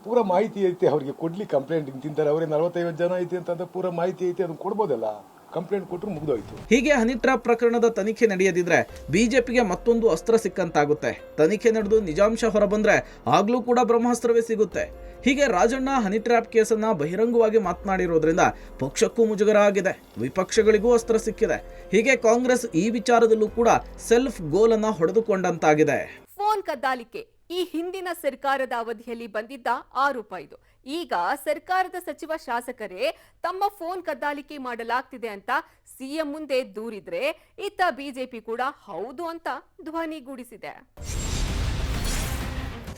ಪೂರ ಮಾಹಿತಿ ಐತೆ ಅವ್ರಿಗೆ ಕೊಡ್ಲಿ. ಕಂಪ್ಲೇಂಟ್ ಹಿಂಗೆ ತಿಂತಾರೆ ಅವರೇ 40-50 ಜನ ಐತೆ ಅಂತಂದ್ರೆ ಪೂರ ಮಾಹಿತಿ ಐತೆ, ಅದನ್ನು ಕೊಡ್ಬೋದಲ್ಲ. ಕಂಪ್ಲೇಂಟ್ ಕೊಟ್ಟರು ಮುಗಿದೋಯ್ತು. ಹೀಗೆ ಹನಿ ಟ್ರ್ಯಾಪ್ ಪ್ರಕರಣದ ತನಿಖೆ ನಡೆಯದಿದ್ರೆ ಬಿಜೆಪಿಗೆ ಮತ್ತೊಂದು ಅಸ್ತ್ರ ಸಿಕ್ಕಂತಾಗುತ್ತೆ. ತನಿಖೆ ನಡೆದು ನಿಜಾಂಶ ಹೊರಬಂದ್ರೆ ಆಗ್ಲೂ ಕೂಡ ಬ್ರಹ್ಮಾಸ್ತ್ರವೇ ಸಿಗುತ್ತೆ. ಹೀಗೆ ರಾಜಣ್ಣ ಹನಿ ಟ್ರ್ಯಾಪ್ ಕೇಸನ್ನ ಬಹಿರಂಗವಾಗಿ ಮಾತನಾಡಿರೋದ್ರಿಂದ ಪಕ್ಷಕ್ಕೂ ಮುಜುಗರ ಆಗಿದೆ, ವಿಪಕ್ಷಗಳಿಗೂ ಅಸ್ತ್ರ ಸಿಕ್ಕಿದೆ. ಹೀಗೆ ಕಾಂಗ್ರೆಸ್ ಈ ವಿಚಾರದಲ್ಲೂ ಕೂಡ ಸೆಲ್ಫ್ ಗೋಲ್ ಅನ್ನ ಹೊಡೆದುಕೊಂಡಂತಾಗಿದೆ. ಫೋನ್ ಕದ್ದಾಲಿಕೆ ಈ ಹಿಂದಿನ ಸರ್ಕಾರದ ಅವಧಿಯಲ್ಲಿ ಬಂದಿದ್ದ ಆರೋಪ ಇದು. ಈಗ ಸರ್ಕಾರದ ಸಚಿವ ಶಾಸಕರೇ ತಮ್ಮ ಫೋನ್ ಕದ್ದಾಲಿಕೆ ಮಾಡಲಾಗ್ತಿದೆ ಅಂತ ಸಿಎಂ ಮುಂದೆ ದೂರಿದ್ರೆ ಇತ್ತ ಬಿಜೆಪಿ ಕೂಡ ಹೌದು ಅಂತ ಧ್ವನಿಗೂಡಿಸಿದೆ.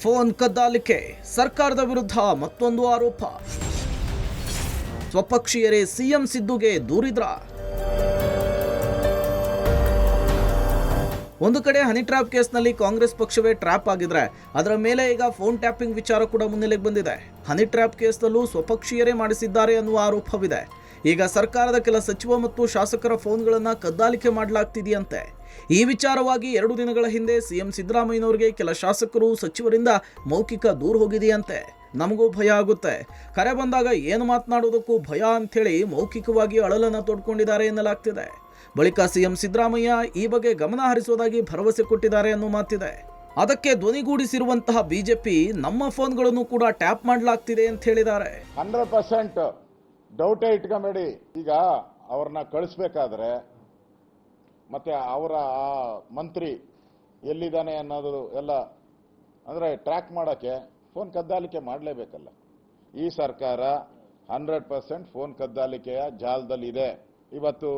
ಫೋನ್ ಕದ್ದಾಲಿಕೆ, ಸರ್ಕಾರದ ವಿರುದ್ಧ ಮತ್ತೊಂದು ಆರೋಪ. ಸ್ವಪಕ್ಷೀಯರೇ ಸಿಎಂ ಸಿದ್ದುಗೆ ದೂರಿದ್ರ? ಒಂದು ಕಡೆ ಹನಿ ಟ್ರ್ಯಾಪ್ ಕೇಸ್ನಲ್ಲಿ ಕಾಂಗ್ರೆಸ್ ಪಕ್ಷವೇ ಟ್ರ್ಯಾಪ್ ಆಗಿದ್ರೆ ಅದರ ಮೇಲೆ ಈಗ ಫೋನ್ ಟ್ಯಾಪಿಂಗ್ ವಿಚಾರ ಕೂಡ ಮುನ್ನೆಲೆಗೆ ಬಂದಿದೆ. ಹನಿ ಟ್ರ್ಯಾಪ್ ಕೇಸ್ನಲ್ಲೂ ಸ್ವಪಕ್ಷೀಯರೇ ಮಾಡಿಸಿದ್ದಾರೆ ಅನ್ನುವ ಆರೋಪವಿದೆ. ಈಗ ಸರ್ಕಾರದ ಕೆಲ ಸಚಿವ ಮತ್ತು ಶಾಸಕರ ಫೋನ್ಗಳನ್ನು ಕದ್ದಾಲಿಕೆ ಮಾಡಲಾಗ್ತಿದೆಯಂತೆ. ಈ ವಿಚಾರವಾಗಿ 2 ದಿನಗಳ ಹಿಂದೆ ಸಿಎಂ ಸಿದ್ದರಾಮಯ್ಯನವರಿಗೆ ಕೆಲ ಶಾಸಕರು ಸಚಿವರಿಂದ ಮೌಖಿಕ ದೂರು ಹೋಗಿದೆಯಂತೆ. ನಮಗೂ ಭಯ ಆಗುತ್ತೆ, ಕರೆ ಬಂದಾಗ ಏನು ಮಾತನಾಡೋದಕ್ಕೂ ಭಯ ಅಂಥೇಳಿ ಮೌಖಿಕವಾಗಿ ಅಳಲನ್ನು ತೋಡ್ಕೊಂಡಿದ್ದಾರೆ ಎನ್ನಲಾಗ್ತಿದೆ. ಬಳಿಕ ಸಿಎಂ ಸಿದ್ದರಾಮಯ್ಯ ಈ ಬಗ್ಗೆ ಗಮನ ಹರಿಸುವುದಾಗಿ ಭರವಸೆ ಕೊಟ್ಟಿದ್ದಾರೆ ಅನ್ನೋ ಮಾತಿದೆ. ಅದಕ್ಕೆ ಧ್ವನಿಗೂಡಿಸಿರುವಂತಹ ಬಿಜೆಪಿ ನಮ್ಮ ಫೋನ್ಗಳನ್ನು ಕೂಡ ಟ್ಯಾಪ್ ಮಾಡಲಾಗ್ತಿದೆ ಅಂತ ಹೇಳಿದ್ದಾರೆ. 100% ಡೌಟೇ ಇಟ್ಕೊಂಬೇಡಿ. ಈಗ ಅವ್ರನ್ನ ಕಳಿಸ್ಬೇಕಾದ್ರೆ ಮತ್ತೆ ಅವರ ಮಂತ್ರಿ ಎಲ್ಲಿದ್ದಾನೆ ಅನ್ನೋದು ಎಲ್ಲ ಅಂದರೆ ಟ್ರ್ಯಾಕ್ ಮಾಡೋಕ್ಕೆ ಫೋನ್ ಕದ್ದಾಲಿಕೆ ಮಾಡಲೇಬೇಕಲ್ಲ. ಈ ಸರ್ಕಾರ 100% ಫೋನ್ ಕದ್ದಾಲಿಕೆಯ ಜಾಲದಲ್ಲಿದೆ. ಇವತ್ತು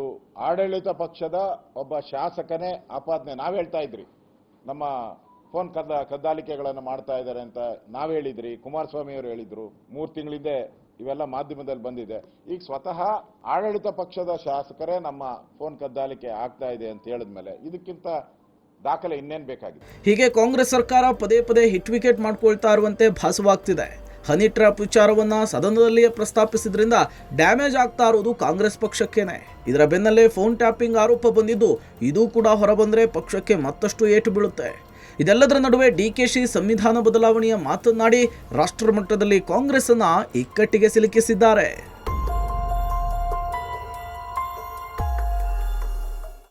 ಆಡಳಿತ ಪಕ್ಷದ ಒಬ್ಬ ಶಾಸಕನೇ ಆಪಾದನೆ ನಾವು ಹೇಳ್ತಾ ಇದ್ರಿ, ನಮ್ಮ ಫೋನ್ ಕದ್ದಾಲಿಕೆಗಳನ್ನು ಮಾಡ್ತಾ ಇದ್ದಾರೆ ಅಂತ ನಾವು ಹೇಳಿದ್ರಿ, ಕುಮಾರಸ್ವಾಮಿ ಅವರು ಹೇಳಿದ್ರು. 3 ತಿಂಗಳಿಂದ ಇವೆಲ್ಲ ಮಾಧ್ಯಮದಲ್ಲಿ ಬಂದಿದೆ. ಈಗ ಸ್ವತಃ ಆಡಳಿತ ಪಕ್ಷದ ಶಾಸಕರೇ ನಮ್ಮ ಫೋನ್ ಕದ್ದಾಲಿಕೆ ಆಗ್ತಾ ಇದೆ ಅಂತ ಹೇಳಿದ್ಮೇಲೆ ಇದಕ್ಕಿಂತ ದಾಖಲೆ ಇನ್ನೇನು ಬೇಕಾಗಿದೆ? ಹೀಗೆ ಕಾಂಗ್ರೆಸ್ ಸರ್ಕಾರ ಪದೇ ಪದೇ ಹಿಟ್ ವಿಕೆಟ್ ಮಾಡ್ಕೊಳ್ತಾ ಇರುವಂತೆ ಭಾಸವಾಗ್ತಿದೆ. ಹನಿ ಟ್ರ್ಯಾಪ್ ವಿಚಾರವನ್ನ ಸದನದಲ್ಲಿಯೇ ಪ್ರಸ್ತಾಪಿಸಿದ್ರಿಂದ ಡ್ಯಾಮೇಜ್ ಆಗ್ತಾ ಇರೋದು ಕಾಂಗ್ರೆಸ್ ಪಕ್ಷಕ್ಕೇನೆ. ಇದರ ಬೆನ್ನಲ್ಲೇ ಫೋನ್ ಟ್ಯಾಪಿಂಗ್ ಆರೋಪ ಬಂದಿದ್ದು, ಇದು ಕೂಡ ಹೊರಬಂದ್ರೆ ಪಕ್ಷಕ್ಕೆ ಮತ್ತಷ್ಟು ಏಟು ಬೀಳುತ್ತೆ. ಇದೆಲ್ಲದರ ನಡುವೆ ಡಿಕೆಶಿ ಸಂವಿಧಾನ ಬದಲಾವಣೆಯ ಮಾತನ್ನಾಡಿ ರಾಷ್ಟ್ರ ಮಟ್ಟದಲ್ಲಿ ಕಾಂಗ್ರೆಸ್ ಅನ್ನ ಇಕ್ಕಟ್ಟಿಗೆ ಸಿಲುಕಿಸಿದ್ದಾರೆ.